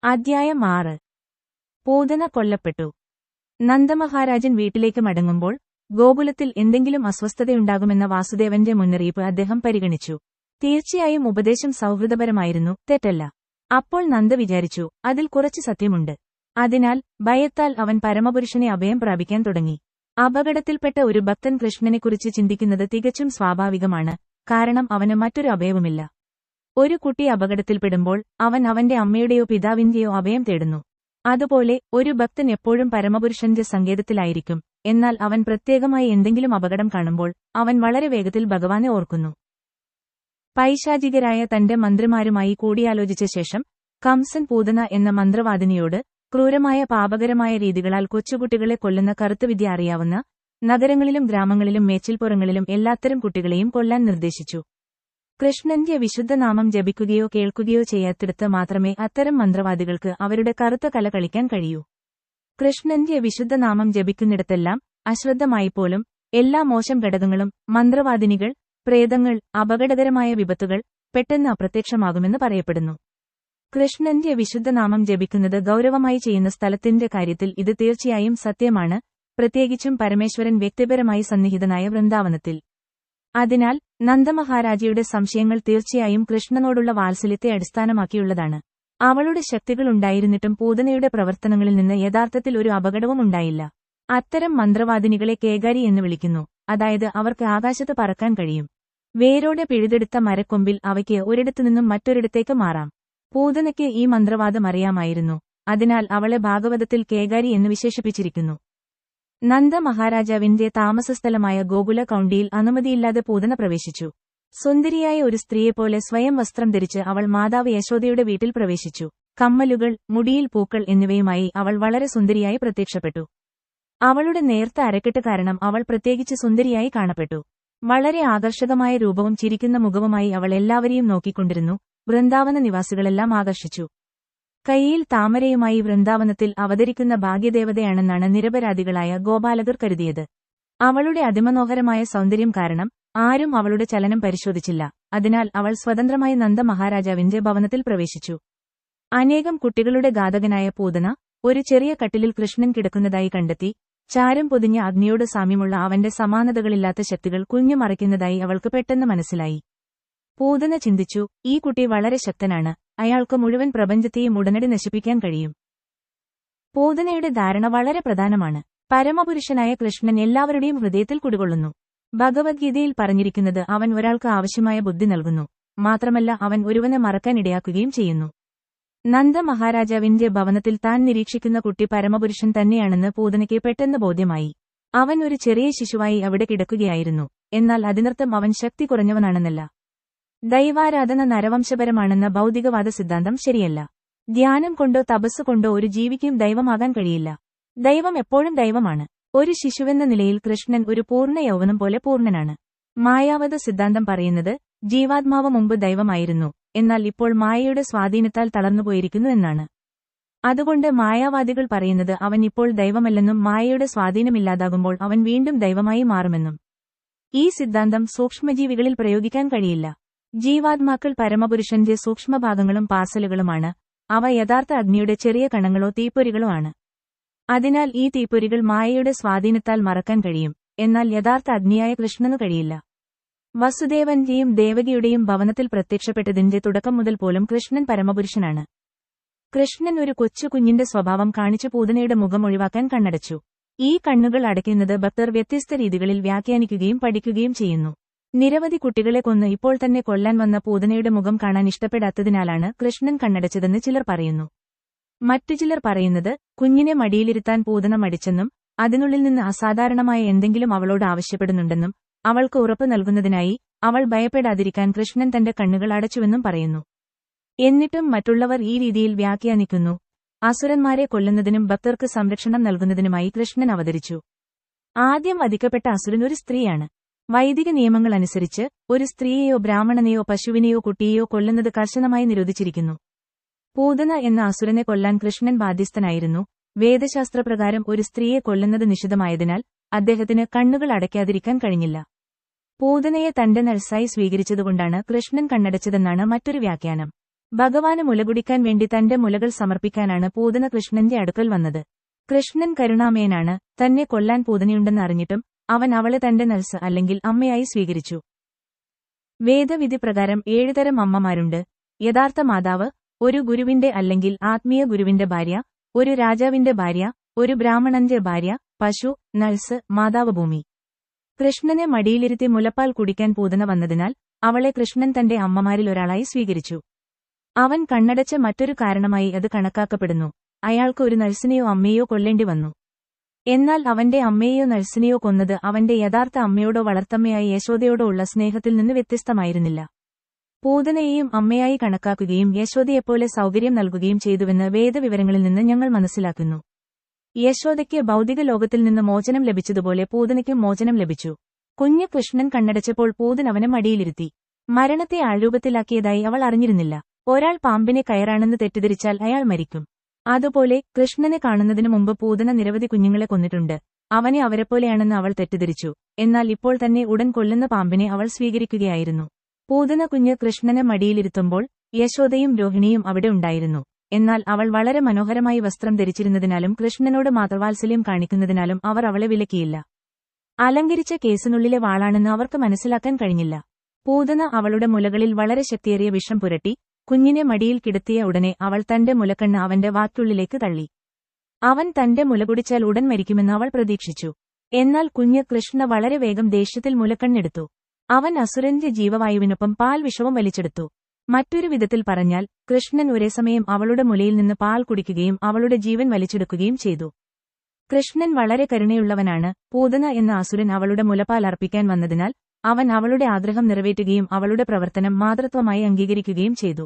അധ്യായം 6. പൂതന കൊല്ലപ്പെട്ടു. നന്ദമഹാരാജൻ വീട്ടിലേക്ക് മടങ്ങുമ്പോൾ ഗോകുലത്തിൽ എന്തെങ്കിലും അസ്വസ്ഥതയുണ്ടാകുമെന്ന വാസുദേവന്റെ മുന്നറിയിപ്പ് അദ്ദേഹം പരിഗണിച്ചു. തീർച്ചയായും ഉപദേശം സൗഹൃദപരമായിരുന്നു, തെറ്റല്ല. അപ്പോൾ നന്ദ വിചാരിച്ചു, അതിൽ കുറച്ച് സത്യമുണ്ട്. അതിനാൽ ഭയത്താൽ അവൻ പരമപുരുഷനെ അഭയം പ്രാപിക്കാൻ തുടങ്ങി. അപകടത്തിൽപ്പെട്ട ഒരു ഭക്തൻ കൃഷ്ണനെക്കുറിച്ച് ചിന്തിക്കുന്നത് തികച്ചും സ്വാഭാവികമാണ്, കാരണം അവന് മറ്റൊരു അഭയവുമില്ല. ഒരു കുട്ടി അപകടത്തിൽപ്പെടുമ്പോൾ അവൻ അവന്റെ അമ്മയുടെയോ പിതാവിന്റെയോ അഭയം തേടുന്നു. അതുപോലെ ഒരു ഭക്തൻ എപ്പോഴും പരമപുരുഷന്റെ സങ്കേതത്തിലായിരിക്കും, എന്നാൽ അവൻ പ്രത്യേകമായി എന്തെങ്കിലും അപകടം കാണുമ്പോൾ അവൻ വളരെ വേഗത്തിൽ ഭഗവാനെ ഓർക്കുന്നു. പൈശാചികരായ തന്റെ മന്ത്രിമാരുമായി കൂടിയാലോചിച്ച ശേഷം കംസൻ പൂതന എന്ന മന്ത്രവാദിനിയോട് ക്രൂരമായ പാപകരമായ രീതികളാൽ കൊച്ചുകുട്ടികളെ കൊല്ലുന്ന കറുത്തുവിദ്യ അറിയാവുന്ന നഗരങ്ങളിലും ഗ്രാമങ്ങളിലും മേച്ചിൽപ്പുറങ്ങളിലും എല്ലാത്തരം കുട്ടികളെയും കൊല്ലാൻ നിർദ്ദേശിച്ചു. കൃഷ്ണന്റെ വിശുദ്ധനാമം ജപിക്കുകയോ കേൾക്കുകയോ ചെയ്യാത്തിടത്ത് മാത്രമേ അത്തരം മന്ത്രവാദികൾക്ക് അവരുടെ കറുത്ത കല കളിക്കാൻ കഴിയൂ. കൃഷ്ണന്റെ വിശുദ്ധനാമം ജപിക്കുന്നിടത്തെല്ലാം അശ്രദ്ധമായിപ്പോലും എല്ലാ മോശം ഘടകങ്ങളും, മന്ത്രവാദിനികൾ, പ്രേതങ്ങൾ, അപകടകരമായ വിപത്തുകൾ പെട്ടെന്ന് അപ്രത്യക്ഷമാകുമെന്ന് പറയപ്പെടുന്നു. കൃഷ്ണന്റെ വിശുദ്ധനാമം ജപിക്കുന്നത് ഗൗരവമായി ചെയ്യുന്ന സ്ഥലത്തിന്റെ കാര്യത്തിൽ ഇത് തീർച്ചയായും സത്യമാണ്, പ്രത്യേകിച്ചും പരമേശ്വരൻ വ്യക്തിപരമായി സന്നിഹിതനായ വൃന്ദാവനത്തിൽ. അതിനാൽ നന്ദമഹാരാജയുടെ സംശയങ്ങൾ തീർച്ചയായും കൃഷ്ണനോടുള്ള വാത്സല്യത്തെ അടിസ്ഥാനമാക്കിയുള്ളതാണ്. അവളുടെ ശക്തികളുണ്ടായിരുന്നിട്ടും പൂതനയുടെ പ്രവർത്തനങ്ങളിൽ നിന്ന് യഥാർത്ഥത്തിൽ ഒരു അപകടവും ഉണ്ടായില്ല. അത്തരം മന്ത്രവാദിനികളെ കേകാരി എന്ന് വിളിക്കുന്നു, അതായത് അവർക്ക് ആകാശത്ത് പറക്കാൻ കഴിയും. വേരോടെ പിഴുതെടുത്ത മരക്കൊമ്പിൽ അവയ്ക്ക് ഒരിടത്തുനിന്നും മറ്റൊരിടത്തേക്ക് മാറാം. പൂതനയ്ക്ക് ഈ മന്ത്രവാദം അറിയാമായിരുന്നു, അതിനാൽ അവളെ ഭാഗവതത്തിൽ കേകാരി എന്ന് വിശേഷിപ്പിച്ചിരിക്കുന്നു. നന്ദ മഹാരാജാവിന്റെ താമസസ്ഥലമായ ഗോകുല കൗണ്ടിയിൽ അനുമതിയില്ലാതെ പൂതന പ്രവേശിച്ചു. സുന്ദരിയായ ഒരു സ്ത്രീയെപ്പോലെ സ്വയം വസ്ത്രം ധരിച്ച് അവൾ മാതാവ് യശോദയുടെ വീട്ടിൽ പ്രവേശിച്ചു. കമ്മലുകൾ, മുടിയിൽ പൂക്കൾ എന്നിവയുമായി അവൾ വളരെ സുന്ദരിയായി പ്രത്യക്ഷപ്പെട്ടു. അവളുടെ നേർത്ത അരക്കെട്ട് കാരണം അവൾ പ്രത്യേകിച്ച് സുന്ദരിയായി കാണപ്പെട്ടു. വളരെ ആകർഷകമായ രൂപവും ചിരിക്കുന്ന മുഖവുമായി അവൾ എല്ലാവരെയും നോക്കിക്കൊണ്ടിരുന്നു. വൃന്ദാവന നിവാസികളെല്ലാം ആകർഷിച്ചു. കൈയിൽ താമരയുമായി വൃന്ദാവനത്തിൽ അവതരിക്കുന്ന ഭാഗ്യദേവതയാണെന്നാണ് നിരപരാധികളായ ഗോപാലകർ കരുതിയത്. അവളുടെ അതിമനോഹരമായ സൗന്ദര്യം കാരണം ആരും അവളുടെ ചലനം പരിശോധിച്ചില്ല. അതിനാൽ അവൾ സ്വതന്ത്രമായി നന്ദ മഹാരാജാവിന്റെ ഭവനത്തിൽ പ്രവേശിച്ചു. അനേകം കുട്ടികളുടെ ഘാതകനായ പൂതന ഒരു ചെറിയ കട്ടിലിൽ കൃഷ്ണൻ കിടക്കുന്നതായി കണ്ടെത്തി. ചാരം പൊതിഞ്ഞ അഗ്നിയോട് സാമ്യമുള്ള അവന്റെ സമാനതകളില്ലാത്ത ശക്തികൾ കുഞ്ഞു മറയ്ക്കുന്നതായി അവൾക്ക് പെട്ടെന്ന് മനസ്സിലായി. പൂതന ചിന്തിച്ചു, ഈ കുട്ടി വളരെ ശക്തനാണ്, അയാൾക്ക് മുഴുവൻ പ്രപഞ്ചത്തെയും ഉടനടി നശിപ്പിക്കാൻ കഴിയും. പൂതനയുടെ ധാരണ വളരെ പ്രധാനമാണ്. പരമപുരുഷനായ കൃഷ്ണൻ എല്ലാവരുടെയും ഹൃദയത്തിൽ കുടികൊള്ളുന്നു. ഭഗവത്ഗീതയിൽ പറഞ്ഞിരിക്കുന്നത് അവൻ ഒരാൾക്ക് ആവശ്യമായ ബുദ്ധി നൽകുന്നു, മാത്രമല്ല അവൻ ഒരുവനെ മറക്കാൻ ഇടയാക്കുകയും ചെയ്യുന്നു. നന്ദ മഹാരാജാവിന്റെ ഭവനത്തിൽ താൻ നിരീക്ഷിക്കുന്ന കുട്ടി പരമപുരുഷൻ തന്നെയാണെന്ന് പൂതനയ്ക്ക് പെട്ടെന്ന് ബോധ്യമായി. അവൻ ഒരു ചെറിയ ശിശുവായി അവിടെ കിടക്കുകയായിരുന്നു, എന്നാൽ അതിനർത്ഥം അവൻ ശക്തി കുറഞ്ഞവനാണെന്നല്ല. ദൈവാരാധന നരവംശപരമാണെന്ന ഭൗതികവാദ സിദ്ധാന്തം ശരിയല്ല. ധ്യാനം കൊണ്ടോ തപസ്സുകൊണ്ടോ ഒരു ജീവിക്കും ദൈവമാകാൻ കഴിയില്ല. ദൈവം എപ്പോഴും ദൈവമാണ്. ഒരു ശിശുവെന്ന നിലയിൽ കൃഷ്ണൻ ഒരു പൂർണ്ണ യൗവനം പോലെ പൂർണ്ണനാണ്. മായാവത സിദ്ധാന്തം പറയുന്നത് ജീവാത്മാവ് മുമ്പ് ദൈവമായിരുന്നു, എന്നാൽ ഇപ്പോൾ മായയുടെ സ്വാധീനത്താൽ തളർന്നുപോയിരിക്കുന്നു എന്നാണ്. അതുകൊണ്ട് മായാവാദികൾ പറയുന്നത് അവൻ ഇപ്പോൾ ദൈവമല്ലെന്നും മായയുടെ സ്വാധീനമില്ലാതാകുമ്പോൾ അവൻ വീണ്ടും ദൈവമായി മാറുമെന്നും. ഈ സിദ്ധാന്തം സൂക്ഷ്മജീവികളിൽ പ്രയോഗിക്കാൻ കഴിയില്ല. ജീവാത്മാക്കൾ പരമപുരുഷന്റെ സൂക്ഷ്മഭാഗങ്ങളും പാർസലുകളുമാണ്. അവ യഥാർത്ഥ അഗ്നിയുടെ ചെറിയ കണങ്ങളോ തീപ്പൊരികളോ ആണ്. അതിനാൽ ഈ തീപ്പൊരികൾ മായയുടെ സ്വാധീനത്താൽ മറക്കാൻ കഴിയും, എന്നാൽ യഥാർത്ഥ അഗ്നിയായ കൃഷ്ണനു കഴിയില്ല. വസുദേവന്റെയും ദേവകിയുടെയും ഭവനത്തിൽ പ്രത്യക്ഷപ്പെട്ടതിന്റെ തുടക്കം മുതൽ പോലും കൃഷ്ണൻ പരമപുരുഷനാണ്. കൃഷ്ണൻ ഒരു കൊച്ചു കുഞ്ഞിന്റെ സ്വഭാവം കാണിച്ചു പൂതനയുടെ മുഖം ഒഴിവാക്കാൻ കണ്ണടച്ചു. ഈ കണ്ണുകൾ അടയ്ക്കുന്നത് ഭക്തർ വ്യത്യസ്ത രീതികളിൽ വ്യാഖ്യാനിക്കുകയും പഠിക്കുകയും ചെയ്യുന്നു. നിരവധി കുട്ടികളെ കൊന്ന് ഇപ്പോൾ തന്നെ കൊല്ലാൻ വന്ന പൂതനയുടെ മുഖം കാണാൻ ഇഷ്ടപ്പെടാത്തതിനാലാണ് കൃഷ്ണൻ കണ്ണടച്ചതെന്ന് ചിലർ പറയുന്നു. മറ്റു ചിലർ പറയുന്നത് കുഞ്ഞിനെ മടിയിലിരുത്താൻ പൂതന മടിച്ചെന്നും അതിനുള്ളിൽ നിന്ന് അസാധാരണമായ എന്തെങ്കിലും അവളോട് ആവശ്യപ്പെടുന്നുണ്ടെന്നും അവൾക്ക് ഉറപ്പ് നൽകുന്നതിനായി അവൾ ഭയപ്പെടാതിരിക്കാൻ കൃഷ്ണൻ തന്റെ കണ്ണുകൾ അടച്ചുവെന്നും പറയുന്നു. എന്നിട്ടും മറ്റുള്ളവർ ഈ രീതിയിൽ വ്യാഖ്യാനിക്കുന്നു. അസുരന്മാരെ കൊല്ലുന്നതിനും ഭക്തർക്ക് സംരക്ഷണം നൽകുന്നതിനുമായി കൃഷ്ണൻ അവതരിച്ചു. ആദ്യം വധിക്കപ്പെട്ട അസുരൻ ഒരു സ്ത്രീയാണ്. വൈദിക നിയമങ്ങൾ അനുസരിച്ച് ഒരു സ്ത്രീയെയോ ബ്രാഹ്മണനെയോ പശുവിനെയോ കുട്ടിയെയോ കൊല്ലുന്നത് കർശനമായി നിരോധിച്ചിരിക്കുന്നു. പൂതന എന്ന അസുരനെ കൊല്ലാൻ കൃഷ്ണൻ ബാധ്യസ്ഥനായിരുന്നു. വേദശാസ്ത്രപ്രകാരം ഒരു സ്ത്രീയെ കൊല്ലുന്നത് നിഷിദ്ധമായതിനാൽ അദ്ദേഹത്തിന് കണ്ണുകൾ അടയ്ക്കാതിരിക്കാൻ കഴിഞ്ഞില്ല. പൂതനയെ തന്റെ നഴ്സായി സ്വീകരിച്ചതുകൊണ്ടാണ് കൃഷ്ണൻ കണ്ണടച്ചതെന്നാണ് മറ്റൊരു വ്യാഖ്യാനം. ഭഗവാന് മുലകുടിക്കാൻ വേണ്ടി തന്റെ മുലകൾ സമർപ്പിക്കാനാണ് പൂതന കൃഷ്ണന്റെ അടുക്കൽ വന്നത്. കൃഷ്ണൻ കരുണാമയനാണ്. തന്നെ കൊല്ലാൻ പൂതനയുണ്ടെന്ന് അറിഞ്ഞിട്ടും അവൻ അവളെ തന്റെ നഴ്സ് അല്ലെങ്കിൽ അമ്മയായി സ്വീകരിച്ചു. വേദവിധി പ്രകാരം 7 തരം അമ്മമാരുണ്ട്. യഥാർത്ഥ മാതാവ്, ഒരു ഗുരുവിന്റെ അല്ലെങ്കിൽ ആത്മീയ ഗുരുവിന്റെ ഭാര്യ, ഒരു രാജാവിന്റെ ഭാര്യ, ഒരു ബ്രാഹ്മണന്റെ ഭാര്യ, പശു, നഴ്സ്, മാതാവ് ഭൂമി. കൃഷ്ണനെ മടിയിലിരുത്തി മുലപ്പാൽ കുടിക്കാൻ പൂതന വന്നതിനാൽ അവളെ കൃഷ്ണൻ തന്റെ അമ്മമാരിൽ ഒരാളായി സ്വീകരിച്ചു. അവൻ കണ്ണടച്ച മറ്റൊരു കാരണമായി അത് കണക്കാക്കപ്പെടുന്നു. അയാൾക്ക് ഒരു നഴ്സിനെയോ അമ്മയെയോ കൊല്ലേണ്ടി വന്നു. എന്നാൽ അവന്റെ അമ്മയെയോ നഴ്സിനെയോ കൊന്നത് അവന്റെ യഥാർത്ഥ അമ്മയോടോ വളർത്തമ്മയായ യശോദയോടോ ഉള്ള സ്നേഹത്തിൽ നിന്ന് വ്യത്യസ്തമായിരുന്നില്ല. പൂതനയെയും അമ്മയായി കണക്കാക്കുകയും യശോദയെപ്പോലെ സൗകര്യം നൽകുകയും ചെയ്തുവെന്ന് വേദവിവരങ്ങളിൽ നിന്ന് ഞങ്ങൾ മനസ്സിലാക്കുന്നു. യശോദയ്ക്ക് ഭൗതിക ലോകത്തിൽ നിന്ന് മോചനം ലഭിച്ചതുപോലെ പൂതനയ്ക്കും മോചനം ലഭിച്ചു. കുഞ്ഞ് കൃഷ്ണൻ കണ്ണടച്ചപ്പോൾ പൂതൻ അവനെ മടിയിലിരുത്തി. മരണത്തെ ആൾരൂപത്തിലാക്കിയതായി അവൾ അറിഞ്ഞിരുന്നില്ല. ഒരാൾ പാമ്പിനെ കയറാണെന്ന് തെറ്റിദ്ധരിച്ചാൽ അയാൾ മരിക്കും. അതുപോലെ കൃഷ്ണനെ കാണുന്നതിനു മുമ്പ് പൂതന നിരവധി കുഞ്ഞുങ്ങളെ കൊന്നിട്ടുണ്ട്. അവനെ അവരെപ്പോലെയാണെന്ന് അവൾ തെറ്റിദ്ധരിച്ചു. എന്നാൽ ഇപ്പോൾ തന്നെ ഉടൻ കൊല്ലുന്ന പാമ്പിനെ അവൾ സ്വീകരിക്കുകയായിരുന്നു. പൂതന കുഞ്ഞ് കൃഷ്ണനെ മടിയിലിരുത്തുമ്പോൾ യശോദയും രോഹിണിയും അവിടെ ഉണ്ടായിരുന്നു. എന്നാൽ അവൾ വളരെ മനോഹരമായി വസ്ത്രം ധരിച്ചിരുന്നതിനാലും കൃഷ്ണനോട് മാതൃവാത്സല്യം കാണിക്കുന്നതിനാലും അവർ അവളെ വിലക്കിയില്ല. അലങ്കരിച്ച കേസിനുള്ളിലെ വാളാണെന്ന് അവർക്ക് മനസ്സിലാക്കാൻ കഴിഞ്ഞില്ല. പൂതന അവളുടെ മുലകളിൽ വളരെ ശക്തിയേറിയ വിഷം പുരട്ടി കുഞ്ഞിനെ മടിയിൽ കിടത്തിയ ഉടനെ അവൾ തന്റെ മുലക്കണ്ണ് അവന്റെ വാക്കുള്ളിലേക്ക് തള്ളി. അവൻ തന്റെ മുല കുടിച്ചാൽ ഉടൻ മരിക്കുമെന്ന് അവൾ പ്രതീക്ഷിച്ചു. എന്നാൽ കുഞ്ഞ് കൃഷ്ണ വളരെ വേഗം ദേഷ്യത്തിൽ മുലക്കണ്ണെടുത്തു. അവൻ അസുരന്റെ ജീവവായുവിനൊപ്പം പാൽ വിഷവും വലിച്ചെടുത്തു. മറ്റൊരു വിധത്തിൽ പറഞ്ഞാൽ കൃഷ്ണൻ ഒരേസമയം അവളുടെ മുലയിൽ നിന്ന് പാൽ കുടിക്കുകയും അവളുടെ ജീവൻ വലിച്ചെടുക്കുകയും ചെയ്തു. കൃഷ്ണൻ വളരെ കരുണയുള്ളവനാണ്. പൂതന എന്ന അസുരൻ അവളുടെ മുലപ്പാൽ അർപ്പിക്കാൻ വന്നതിനാൽ അവൻ അവളുടെ ആഗ്രഹം നിറവേറ്റുകയും അവളുടെ പ്രവർത്തനം മാതൃത്വമായി അംഗീകരിക്കുകയും ചെയ്തു.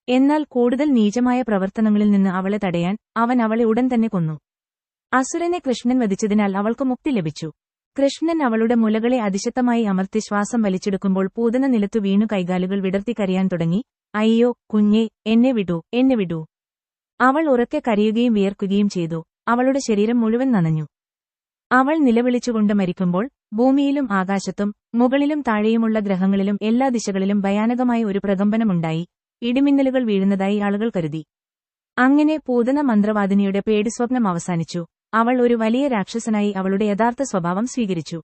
എന്നാൽ കൂടുതൽ നീചമായ പ്രവർത്തനങ്ങളിൽ നിന്ന് അവളെ തടയാൻ അവൻ അവളെ ഉടൻ തന്നെ കൊന്നു. അസുരനെ കൃഷ്ണൻ വധിച്ചതിനാൽ അവൾക്ക് മുക്തി ലഭിച്ചു. കൃഷ്ണൻ അവളുടെ മുലകളെ അതിശക്തമായി അമർത്തി ശ്വാസം വലിച്ചെടുക്കുമ്പോൾ പൂതന നിലത്തു വീണു കൈകാലുകൾ വിടർത്തി കരയാൻ തുടങ്ങി. അയ്യോ കുഞ്ഞേ, എന്നെ വിടൂ, എന്നെ വിടൂ. അവൾ ഉറക്കെ കരയുകയും വിയർക്കുകയും ചെയ്തു. അവളുടെ ശരീരം മുഴുവൻ നനഞ്ഞു. അവൾ നിലവിളിച്ചുകൊണ്ട് മരിക്കുമ്പോൾ ഭൂമിയിലും ആകാശത്തും മുകളിലും താഴെയുമുള്ള ഗ്രഹങ്ങളിലും എല്ലാ ദിശകളിലും ഭയാനകമായ ഒരു പ്രകമ്പനമുണ്ടായി. ഇടിമിന്നലുകൾ വീഴുന്നതായി ആളുകൾ കരുതി. അങ്ങനെ പൂതന മന്ത്രവാദിനിയുടെ പേടിസ്വപ്നം അവസാനിച്ചു. അവൾ ഒരു വലിയ രാക്ഷസനായി അവളുടെ യഥാർത്ഥ സ്വഭാവം സ്വീകരിച്ചു.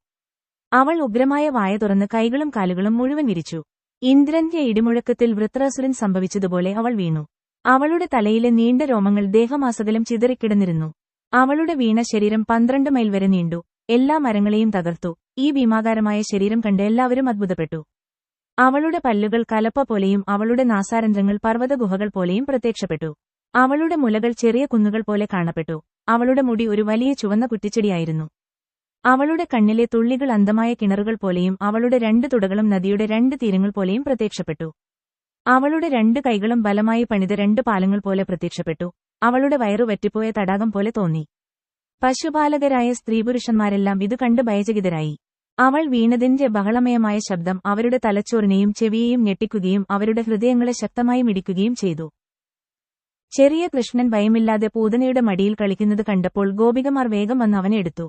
അവൾ ഉഗ്രമായ വായ തുറന്ന് കൈകളും കാലുകളും മുഴുവൻ വിരിച്ചു. ഇന്ദ്രന്റെ ഇടിമുഴക്കത്തിൽ വൃത്രാസുരൻ സംഭവിച്ചതുപോലെ അവൾ വീണു. അവളുടെ തലയിലെ നീണ്ട രോമങ്ങൾ ദേഹമാസകലം ചിതറിക്കിടന്നിരുന്നു. അവളുടെ വീണ ശരീരം 12 മൈൽ വരെ നീണ്ടു. എല്ലാ മരങ്ങളെയും തകർത്തു. ഈ ഭീമാകാരമായ ശരീരം കണ്ട് എല്ലാവരും അത്ഭുതപ്പെട്ടു. അവളുടെ പല്ലുകൾ കലപ്പ പോലെയും അവളുടെ നാസാരന്ധ്രങ്ങൾ പർവ്വതഗുഹകൾ പോലെയും പ്രത്യക്ഷപ്പെട്ടു. അവളുടെ മുലകൾ ചെറിയ കുന്നുകൾ പോലെ കാണപ്പെട്ടു. അവളുടെ മുടി ഒരു വലിയ ചുവന്ന കുറ്റിച്ചെടിയായിരുന്നു. അവളുടെ കണ്ണിലെ തുള്ളികൾ അന്ധമായ കിണറുകൾ പോലെയും അവളുടെ 2 തുടകളും നദിയുടെ 2 തീരങ്ങൾ പോലെയും പ്രത്യക്ഷപ്പെട്ടു. അവളുടെ 2 കൈകളും ബലമായി പണിത 2 പാലങ്ങൾ പോലെ പ്രത്യക്ഷപ്പെട്ടു. അവളുടെ വയറു വറ്റിപ്പോയ തടാകം പോലെ തോന്നി. പശുപാലകരായ സ്ത്രീപുരുഷന്മാരെല്ലാം ഇത് കണ്ട് ഭയചകിതരായി. അവൾ വീണതിന്റെ ബഹളമയമായ ശബ്ദം അവരുടെ തലച്ചോറിനെയും ചെവിയെയും ഞെട്ടിക്കുകയും അവരുടെ ഹൃദയങ്ങളെ ശക്തമായി മിടിക്കുകയും ചെയ്തു. ചെറിയ കൃഷ്ണൻ ഭയമില്ലാതെ പൂതനയുടെ മടിയിൽ കളിക്കുന്നത് കണ്ടപ്പോൾ ഗോപികമാർ വേഗം വന്ന് അവനെ എടുത്തു.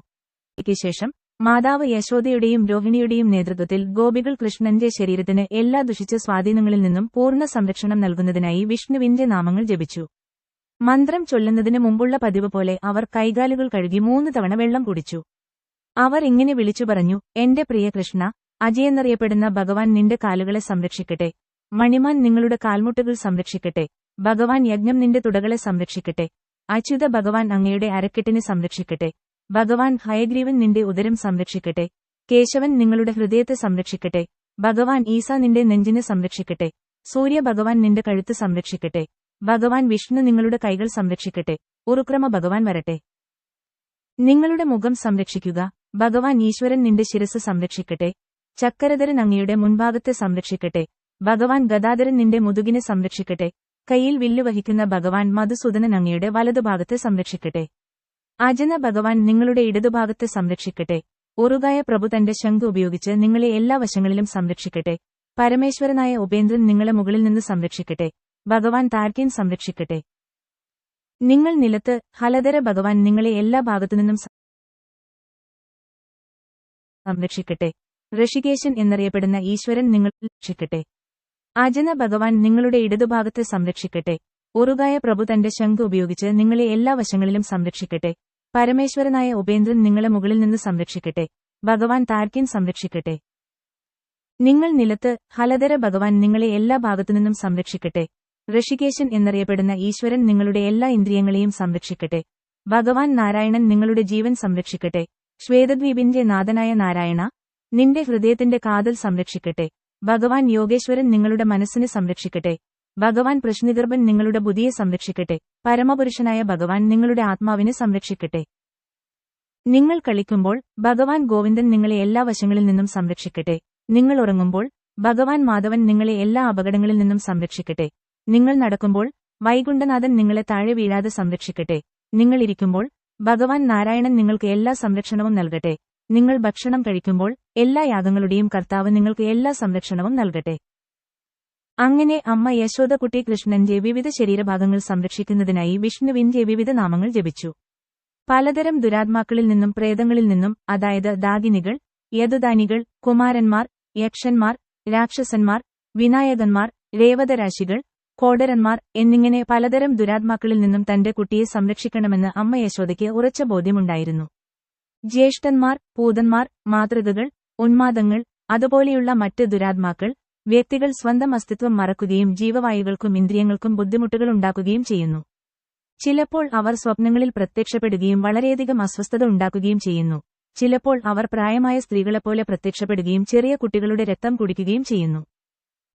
ശേഷം മാതാവ് യശോദയുടെയും രോഹിണിയുടെയും നേതൃത്വത്തിൽ ഗോപികൾ കൃഷ്ണന്റെ ശരീരത്തിന് എല്ലാ ദുഷിച്ച സ്വാധീനങ്ങളിൽ നിന്നും പൂർണ്ണ സംരക്ഷണം നൽകുന്നതിനായി വിഷ്ണുവിന്റെ നാമങ്ങൾ ജപിച്ചു. മന്ത്രം ചൊല്ലുന്നതിന് മുമ്പുള്ള പതിവ് പോലെ അവർ കൈകാലുകൾ കഴുകി 3 തവണ വെള്ളം കുടിച്ചു. അവർ ഇങ്ങനെ വിളിച്ചു പറഞ്ഞു: എന്റെ പ്രിയ കൃഷ്ണ, അജയെന്നറിയപ്പെടുന്ന ഭഗവാൻ നിന്റെ കാലുകളെ സംരക്ഷിക്കട്ടെ. മണിമാൻ നിങ്ങളുടെ കാൽമുട്ടുകൾ സംരക്ഷിക്കട്ടെ. ഭഗവാൻ യജ്ഞം നിന്റെ തുടകളെ സംരക്ഷിക്കട്ടെ. അച്യുത ഭഗവാൻ അങ്ങയുടെ അരക്കെട്ടിനെ സംരക്ഷിക്കട്ടെ. ഭഗവാൻ ഹയഗ്രീവൻ നിന്റെ ഉദരം സംരക്ഷിക്കട്ടെ. കേശവൻ നിങ്ങളുടെ ഹൃദയത്തെ സംരക്ഷിക്കട്ടെ. ഭഗവാൻ ഈസ നിന്റെ നെഞ്ചിനെ സംരക്ഷിക്കട്ടെ. സൂര്യ ഭഗവാൻ നിന്റെ കഴുത്ത് സംരക്ഷിക്കട്ടെ. ഭഗവാൻ വിഷ്ണു നിങ്ങളുടെ കൈകൾ സംരക്ഷിക്കട്ടെ. ഉരുക്രമ ഭഗവാൻ വരട്ടെ. നിങ്ങളുടെ മുഖം സംരക്ഷിക്കുക. ഭഗവാൻ ഈശ്വരൻ നിന്റെ ശിരസ് സംരക്ഷിക്കട്ടെ. ചക്കരധരൻ അങ്ങയുടെ മുൻഭാഗത്തെ സംരക്ഷിക്കട്ടെ. ഭഗവാൻ ഗദാധരൻ നിന്റെ മുതുകിനെ സംരക്ഷിക്കട്ടെ. കയ്യിൽ വില്ലു വഹിക്കുന്ന ഭഗവാൻ മധുസൂദനൻ അങ്ങയുടെ വലതുഭാഗത്തെ സംരക്ഷിക്കട്ടെ. അജന ഭഗവാൻ നിങ്ങളുടെ ഇടതുഭാഗത്തെ സംരക്ഷിക്കട്ടെ. ഉറുകായ പ്രഭു തന്റെ ശംഖ് ഉപയോഗിച്ച് നിങ്ങളെ എല്ലാ വശങ്ങളിലും സംരക്ഷിക്കട്ടെ. പരമേശ്വരനായ ഉപേന്ദ്രൻ നിങ്ങളെ മുകളിൽ നിന്ന് സംരക്ഷിക്കട്ടെ. ഭഗവാൻ താർക്യൻ സംരക്ഷിക്കട്ടെ. നിങ്ങൾ നിലത്ത് ഹലധര ഭഗവാൻ നിങ്ങളെ എല്ലാ ഭാഗത്തുനിന്നും സംരക്ഷിക്കട്ടെ. ഋഷികേശൻ എന്നറിയപ്പെടുന്ന ഈശ്വരൻ നിങ്ങൾ രക്ഷിക്കട്ടെ. അജന ഭഗവാൻ നിങ്ങളുടെ ഇടതുഭാഗത്തെ സംരക്ഷിക്കട്ടെ. ഉറുകായ പ്രഭു തന്റെ ശംഖ് ഉപയോഗിച്ച് നിങ്ങളെ എല്ലാ വശങ്ങളിലും സംരക്ഷിക്കട്ടെ. പരമേശ്വരനായ ഉപേന്ദ്രൻ നിങ്ങളെ മുകളിൽ നിന്ന് സംരക്ഷിക്കട്ടെ. ഭഗവാൻ താർക്കിൻ സംരക്ഷിക്കട്ടെ. നിങ്ങൾ നിലത്ത് ഹലധര ഭഗവാൻ നിങ്ങളെ എല്ലാ ഭാഗത്തുനിന്നും സംരക്ഷിക്കട്ടെ. ഋഷികേശൻ എന്നറിയപ്പെടുന്ന ഈശ്വരൻ നിങ്ങളുടെ എല്ലാ ഇന്ദ്രിയങ്ങളെയും സംരക്ഷിക്കട്ടെ. ഭഗവാൻ നാരായണൻ നിങ്ങളുടെ ജീവൻ സംരക്ഷിക്കട്ടെ. ശ്വേതദ്വീപിന്റെ നാഥനായ നാരായണ, നിന്റെ ഹൃദയത്തിന്റെ കാതൽ സംരക്ഷിക്കട്ടെ. ഭഗവാൻ യോഗേശ്വരൻ നിങ്ങളുടെ മനസ്സിനെ സംരക്ഷിക്കട്ടെ. ഭഗവാൻ പ്രശ്നിഗർഭൻ നിങ്ങളുടെ ബുദ്ധിയെ സംരക്ഷിക്കട്ടെ. പരമപുരുഷനായ ഭഗവാൻ നിങ്ങളുടെ ആത്മാവിനെ സംരക്ഷിക്കട്ടെ. നിങ്ങൾ കളിക്കുമ്പോൾ ഭഗവാൻ ഗോവിന്ദൻ നിങ്ങളെ എല്ലാ വശങ്ങളിൽ നിന്നും സംരക്ഷിക്കട്ടെ. നിങ്ങൾ ഉറങ്ങുമ്പോൾ ഭഗവാൻ മാധവൻ നിങ്ങളെ എല്ലാ അപകടങ്ങളിൽ നിന്നും സംരക്ഷിക്കട്ടെ. നിങ്ങൾ നടക്കുമ്പോൾ വൈകുണ്ഠനാഥൻ നിങ്ങളെ താഴെ വീഴാതെ സംരക്ഷിക്കട്ടെ. നിങ്ങൾ ഇരിക്കുമ്പോൾ ഭഗവാൻ നാരായണൻ നിങ്ങൾക്ക് എല്ലാ സംരക്ഷണവും നൽകട്ടെ. നിങ്ങൾ ഭക്ഷണം കഴിക്കുമ്പോൾ എല്ലാ യാഗങ്ങളുടെയും കർത്താവ് നിങ്ങൾക്ക് എല്ലാ സംരക്ഷണവും നൽകട്ടെ. അങ്ങനെ അമ്മ യശോദകുട്ടി കൃഷ്ണന്റെ വിവിധ ശരീരഭാഗങ്ങൾ സംരക്ഷിക്കുന്നതിനായി വിഷ്ണുവിന്റെ വിവിധ നാമങ്ങൾ ജപിച്ചു. പലതരം ദുരാത്മാക്കളിൽ നിന്നും പ്രേതങ്ങളിൽ നിന്നും, അതായത് ദാഗിനികൾ, യദുദാനികൾ, കുമാരന്മാർ, യക്ഷന്മാർ, രാക്ഷസന്മാർ, വിനായകന്മാർ, രേവതരാശികൾ, കോടരന്മാർ എന്നിങ്ങനെ പലതരം ദുരാത്മാക്കളിൽ നിന്നും തന്റെ കുട്ടിയെ സംരക്ഷിക്കണമെന്ന് അമ്മ യശോദയ്ക്ക് ഉറച്ച ബോധ്യമുണ്ടായിരുന്നു. ജ്യേഷ്ഠന്മാർ, പൂതന്മാർ, മാതൃകകൾ, ഉന്മാദങ്ങൾ, അതുപോലെയുള്ള മറ്റ് ദുരാത്മാക്കൾ വ്യക്തികൾ സ്വന്തം അസ്തിത്വം മറക്കുകയും ജീവവായുകൾക്കും ഇന്ദ്രിയങ്ങൾക്കും ബുദ്ധിമുട്ടുകൾ ഉണ്ടാക്കുകയും ചെയ്യുന്നു. ചിലപ്പോൾ അവർ സ്വപ്നങ്ങളിൽ പ്രത്യക്ഷപ്പെടുകയും വളരെയധികം അസ്വസ്ഥത ഉണ്ടാക്കുകയും ചെയ്യുന്നു. ചിലപ്പോൾ അവർ പ്രായമായ സ്ത്രീകളെപ്പോലെ പ്രത്യക്ഷപ്പെടുകയും ചെറിയ കുട്ടികളുടെ രക്തം കുടിക്കുകയും ചെയ്യുന്നു.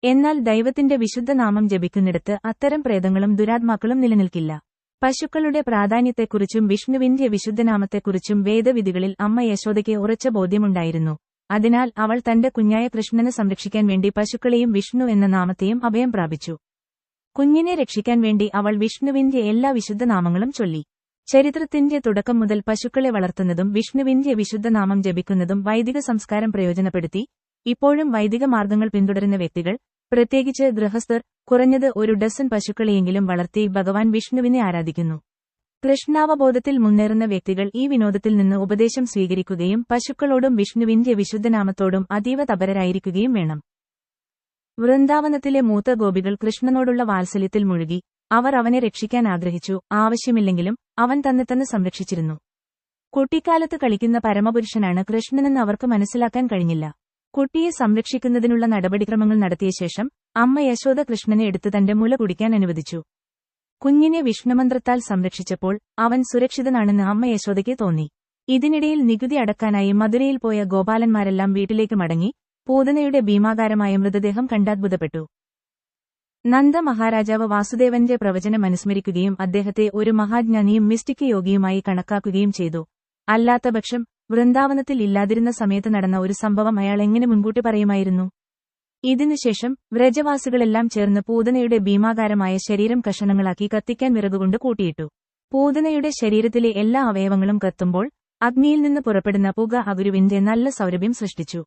എന്നാൽ ദൈവത്തിന്റെ വിശുദ്ധനാമം ജപിക്കുന്നിടത്ത് അത്തരം പ്രേതങ്ങളും ദുരാത്മാക്കളും നിലനിൽക്കില്ല. പശുക്കളുടെ പ്രാധാന്യത്തെക്കുറിച്ചും വിഷ്ണുവിന്റെ വിശുദ്ധനാമത്തെക്കുറിച്ചും വേദവിധികളിൽ അമ്മ യശോദയ്ക്ക് ഉറച്ച ബോധ്യമുണ്ടായിരുന്നു. അതിനാൽ അവൾ തന്റെ കുഞ്ഞായ കൃഷ്ണനെ സംരക്ഷിക്കാൻ വേണ്ടി പശുക്കളെയും വിഷ്ണു എന്ന നാമത്തെയും അഭയം പ്രാപിച്ചു. കുഞ്ഞിനെ രക്ഷിക്കാൻ വേണ്ടി അവൾ വിഷ്ണുവിന്റെ എല്ലാ വിശുദ്ധനാമങ്ങളും ചൊല്ലി. ചരിത്രത്തിന്റെ തുടക്കം മുതൽ പശുക്കളെ വളർത്തുന്നതും വിഷ്ണുവിന്റെ വിശുദ്ധനാമം ജപിക്കുന്നതും വൈദിക സംസ്കാരം പ്രയോജനപ്പെടുത്തി ഇപ്പോഴും വൈദിക മാർഗങ്ങൾ പിന്തുടരുന്ന വ്യക്തികൾ, പ്രത്യേകിച്ച് ഗൃഹസ്ഥർ, കുറഞ്ഞത് ഒരു ഡസൻ പശുക്കളെയെങ്കിലും വളർത്തി ഭഗവാൻ വിഷ്ണുവിനെ ആരാധിക്കുന്നു. കൃഷ്ണാവബോധത്തിൽ മുന്നേറുന്ന വ്യക്തികൾ ഈ വിനോദത്തിൽ നിന്ന് ഉപദേശം സ്വീകരിക്കുകയും പശുക്കളോടും വിഷ്ണുവിന്റെ വിശുദ്ധനാമത്തോടും അതീവ തപരരായിരിക്കുകയും വേണം. വൃന്ദാവനത്തിലെ മൂത്ത ഗോപികൾ കൃഷ്ണനോടുള്ള വാത്സല്യത്തിൽ മുഴുകി. അവർ അവനെ രക്ഷിക്കാൻ ആഗ്രഹിച്ചു. ആവശ്യമില്ലെങ്കിലും അവൻ തന്നെ സംരക്ഷിച്ചിരുന്നു. കുട്ടിക്കാലത്ത് കളിക്കുന്ന പരമപുരുഷനാണ് കൃഷ്ണനെന്ന് അവർക്ക് മനസ്സിലാക്കാൻ കഴിഞ്ഞില്ല. കുട്ടിയെ സംരക്ഷിക്കുന്നതിനുള്ള നടപടിക്രമങ്ങൾ നടത്തിയ ശേഷം അമ്മ യശോദ കൃഷ്ണനെ എടുത്ത് തന്റെ മുല കുടിക്കാൻ അനുവദിച്ചു. കുഞ്ഞിനെ വിഷ്ണുമന്ത്രത്താൽ സംരക്ഷിച്ചപ്പോൾ അവൻ സുരക്ഷിതനാണെന്ന് അമ്മ യശോദയ്ക്ക് തോന്നി. ഇതിനിടയിൽ നികുതി അടക്കാനായി മധുരയിൽ പോയ ഗോപാലന്മാരെല്ലാം വീട്ടിലേക്ക് മടങ്ങി. പൂതനയുടെ ഭീമാകാരമായ മൃതദേഹം കണ്ടത്ഭുതപ്പെട്ടു. നന്ദ മഹാരാജാവ് വാസുദേവന്റെ പ്രവചനം അനുസ്മരിക്കുകയും അദ്ദേഹത്തെ ഒരു മഹാജ്ഞാനിയും മിസ്റ്റിക് യോഗിയുമായി കണക്കാക്കുകയും ചെയ്തു. അല്ലാത്തപക്ഷം വൃന്ദാവനത്തിൽ ഇല്ലാതിരുന്ന സമയത്ത് നടന്ന ഒരു സംഭവം അയാൾ എങ്ങനെ മുൻകൂട്ടി പറയുമായിരുന്നു? ഇതിനുശേഷം വ്രജവാസികളെല്ലാം ചേർന്ന് പൂതനയുടെ ഭീമാകാരമായ ശരീരം കഷണങ്ങളാക്കി കത്തിക്കാൻ വിറകുകൊണ്ട് കൂട്ടിയിട്ടു. പൂതനയുടെ ശരീരത്തിലെ എല്ലാ അവയവങ്ങളും കത്തുമ്പോൾ അഗ്നിയിൽ നിന്ന് പുറപ്പെടുന്ന പുക അഗുരുവിന്റെ നല്ല സൗരഭ്യം സൃഷ്ടിച്ചു.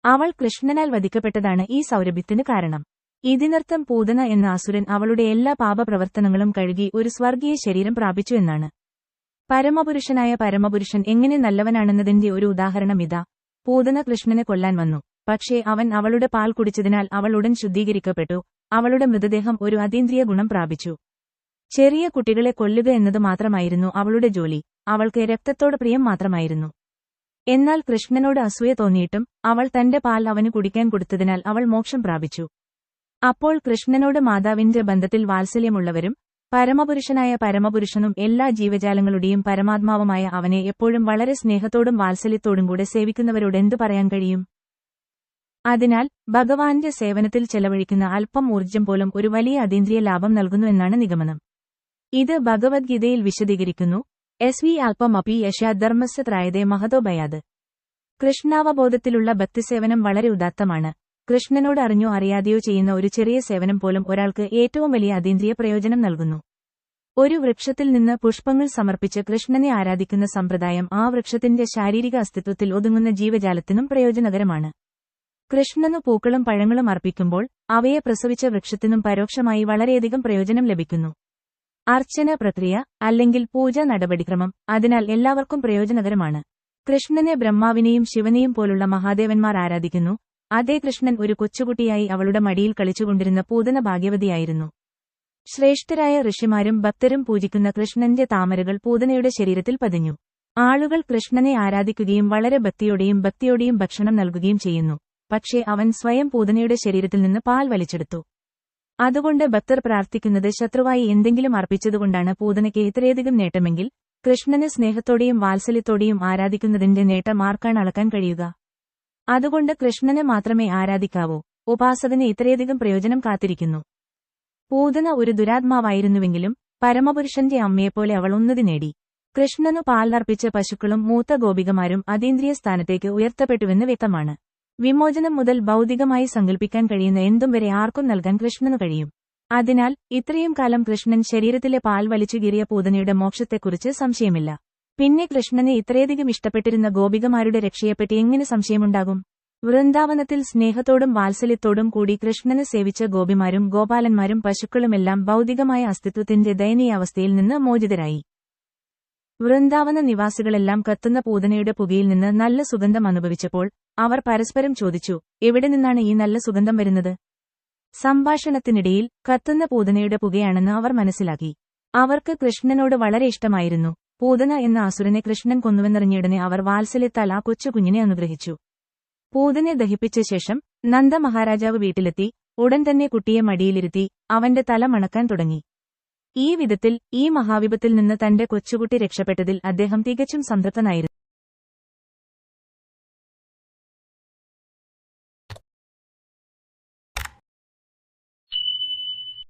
അവൾ കൃഷ്ണനാൽ വധിക്കപ്പെട്ടതാണ് ഈ സൗരഭ്യത്തിന് കാരണം. ഇതിനർത്ഥം പൂതന എന്ന അസുരൻ അവളുടെ എല്ലാ പാപപ്രവർത്തനങ്ങളും കഴുകി ഒരു സ്വർഗീയ ശരീരം പ്രാപിച്ചു എന്നാണ്. പരമപുരുഷനായ പരമപുരുഷൻ എങ്ങനെ നല്ലവനാണെന്നതിന്റെ ഒരു ഉദാഹരണം ഇതാ. പൂതന കൃഷ്ണനെ കൊല്ലാൻ വന്നു. പക്ഷേ അവൻ അവളുടെ പാൽ കുടിച്ചതിനാൽ അവൾ ഉടൻ ശുദ്ധീകരിക്കപ്പെട്ടു. അവളുടെ മൃതദേഹം ഒരു അതീന്ദ്രിയ ഗുണം പ്രാപിച്ചു. ചെറിയ കുട്ടികളെ കൊല്ലുക എന്നത് മാത്രമായിരുന്നു അവളുടെ ജോലി. അവൾക്ക് രക്തത്തോട് പ്രിയം മാത്രമായിരുന്നു. എന്നാൽ കൃഷ്ണനോട് അസൂയ തോന്നിയിട്ടും അവൾ തന്റെ പാൽ അവന് കുടിക്കാൻ കൊടുത്തതിനാൽ അവൾ മോക്ഷം പ്രാപിച്ചു. അപ്പോൾ കൃഷ്ണനോട് മാതാവിന്റെ ബന്ധത്തിൽ വാത്സല്യമുള്ളവരും പരമപുരുഷനായ പരമപുരുഷനും എല്ലാ ജീവജാലങ്ങളുടെയും പരമാത്മാവുമായ അവനെ എപ്പോഴും വളരെ സ്നേഹത്തോടും വാത്സല്യത്തോടും കൂടെ സേവിക്കുന്നവരോട് എന്തു പറയാൻ കഴിയും? അതിനാൽ ഭഗവാന്റെ സേവനത്തിൽ ചെലവഴിക്കുന്ന അല്പം ഊർജ്ജം പോലും ഒരു വലിയ അതീന്ദ്രിയ ലാഭം നൽകുന്നു എന്നാണ് നിഗമനം. ഇത് ഭഗവദ്ഗീതയിൽ വിശദീകരിക്കുന്നു. എസ് വി അല്പമപി യശാധർമ്മസ്യ ത്രായതേ മഹതോ ഭയാത്. കൃഷ്ണാവബോധത്തിലുള്ള ഭക്തിസേവനം വളരെ ഉദാത്തമാണ്. കൃഷ്ണനോട് അറിഞ്ഞോ അറിയാതെയോ ചെയ്യുന്ന ഒരു ചെറിയ സേവനം പോലും ഒരാൾക്ക് ഏറ്റവും വലിയ അതീന്ദ്രിയ പ്രയോജനം നൽകുന്നു. ഒരു വൃക്ഷത്തിൽ നിന്ന് പുഷ്പങ്ങൾ സമർപ്പിച്ച് കൃഷ്ണനെ ആരാധിക്കുന്ന സമ്പ്രദായം ആ വൃക്ഷത്തിന്റെ ശാരീരിക അസ്തിത്വത്തിൽ ഒതുങ്ങുന്ന ജീവജാലത്തിനും പ്രയോജനകരമാണ്. കൃഷ്ണനു പൂക്കളും പഴങ്ങളും അർപ്പിക്കുമ്പോൾ അവയെ പ്രസവിച്ച വൃക്ഷത്തിനും പരോക്ഷമായി വളരെയധികം പ്രയോജനം ലഭിക്കുന്നു. അർച്ചന പ്രക്രിയ അല്ലെങ്കിൽ പൂജ നടപടിക്രമം അതിനാൽ എല്ലാവർക്കും പ്രയോജനകരമാണ്. കൃഷ്ണനെ ബ്രഹ്മാവിനെയും ശിവനെയും പോലുള്ള മഹാദേവന്മാർ ആരാധിക്കുന്നു. അതേ കൃഷ്ണൻ ഒരു കൊച്ചുകുട്ടിയായി അവളുടെ മടിയിൽ കളിച്ചുകൊണ്ടിരുന്ന പൂതന ഭാഗ്യവതിയായിരുന്നു. ശ്രേഷ്ഠരായ ഋഷിമാരും ഭക്തരും പൂജിക്കുന്ന കൃഷ്ണന്റെ താമരകൾ പൂതനയുടെ ശരീരത്തിൽ പതിഞ്ഞു. ആളുകൾ കൃഷ്ണനെ ആരാധിക്കുകയും വളരെ ഭക്തിയോടെയും ഭക്ഷണം നൽകുകയും ചെയ്യുന്നു. പക്ഷേ അവൻ സ്വയം പൂതനയുടെ ശരീരത്തിൽ നിന്ന് പാൽ വലിച്ചെടുത്തു. അതുകൊണ്ട് ഭക്തർ പ്രാർത്ഥിക്കുന്നത് ശത്രുവായി എന്തെങ്കിലും അർപ്പിച്ചതുകൊണ്ടാണ് പൂതനയ്ക്ക് ഇത്രയധികം നേട്ടമെങ്കിൽ കൃഷ്ണനെ സ്നേഹത്തോടെയും വാത്സല്യത്തോടെയും ആരാധിക്കുന്നതിന്റെ നേട്ടം ആർക്കാണ് അളക്കാൻ കഴിയുക? അതുകൊണ്ട് കൃഷ്ണനെ മാത്രമേ ആരാധിക്കാവൂ. ഉപാസകന് ഇത്രയധികം പ്രയോജനം കാത്തിരിക്കുന്നു. പൂതന ഒരു ദുരാത്മാവായിരുന്നുവെങ്കിലും പരമപുരുഷന്റെ അമ്മയെപ്പോലെ അവൾ ഉന്നതി നേടി. കൃഷ്ണനു പാലർപ്പിച്ച പശുക്കളും മൂത്ത ഗോപികമാരും അതീന്ദ്രിയ സ്ഥാനത്തേക്ക് ഉയർത്തപ്പെട്ടുവെന്ന് വ്യക്തമാണ്. വിമോചനം മുതൽ ഭൗതികമായി സങ്കല്പിക്കാൻ കഴിയുന്ന എന്തും വരെ ആർക്കും നൽകാൻ കൃഷ്ണനു കഴിയും. അതിനാൽ ഇത്രയും കാലം കൃഷ്ണൻ ശരീരത്തിലെ പാൽ വലിച്ചുകീറിയ പൂതനയുടെ മോക്ഷത്തെക്കുറിച്ച് സംശയമില്ല. പിന്നെ കൃഷ്ണനെ ഇത്രയധികം ഇഷ്ടപ്പെട്ടിരുന്ന ഗോപികമാരുടെ രക്ഷയെപ്പറ്റി എങ്ങനെ സംശയമുണ്ടാകും? വൃന്ദാവനത്തിൽ സ്നേഹത്തോടും വാത്സല്യത്തോടും കൂടി കൃഷ്ണനെ സേവിച്ച ഗോപിമാരും ഗോപാലന്മാരും പശുക്കളുമെല്ലാം ഭൗതികമായ അസ്തിത്വത്തിന്റെ ദയനീയാവസ്ഥയിൽ നിന്ന് മോചിതരായി. വൃന്ദാവന നിവാസികളെല്ലാം കത്തുന്ന പൂതനയുടെ പുകയിൽ നിന്ന് നല്ല സുഗന്ധം അനുഭവിച്ചപ്പോൾ അവർ പരസ്പരം ചോദിച്ചു, എവിടെ നിന്നാണ് ഈ നല്ല സുഗന്ധം വരുന്നത്? സംഭാഷണത്തിനിടയിൽ കത്തുന്ന പൂതനയുടെ പുകയാണെന്ന് അവർ മനസ്സിലാക്കി. അവർക്ക് കൃഷ്ണനോട് വളരെ ഇഷ്ടമായിരുന്നു. പൂതന എന്ന അസുരനെ കൃഷ്ണൻ കൊന്നുവെന്നറിഞ്ഞയുടനെ അവർ വാത്സല്യത്താൽ ആ കൊച്ചുകുഞ്ഞിനെ അനുഗ്രഹിച്ചു. പൂതനെ ദഹിപ്പിച്ച ശേഷം നന്ദ മഹാരാജാവ് വീട്ടിലെത്തി. ഉടൻ തന്നെ കുട്ടിയെ മടിയിലിരുത്തി അവന്റെ തല മണക്കാൻ തുടങ്ങി. ഈ വിധത്തിൽ ഈ മഹാവിപത്തിൽ നിന്ന് തന്റെ കൊച്ചുകുട്ടി രക്ഷപ്പെട്ടതിൽ അദ്ദേഹം തികച്ചും സംതൃപ്തനായിരുന്നു.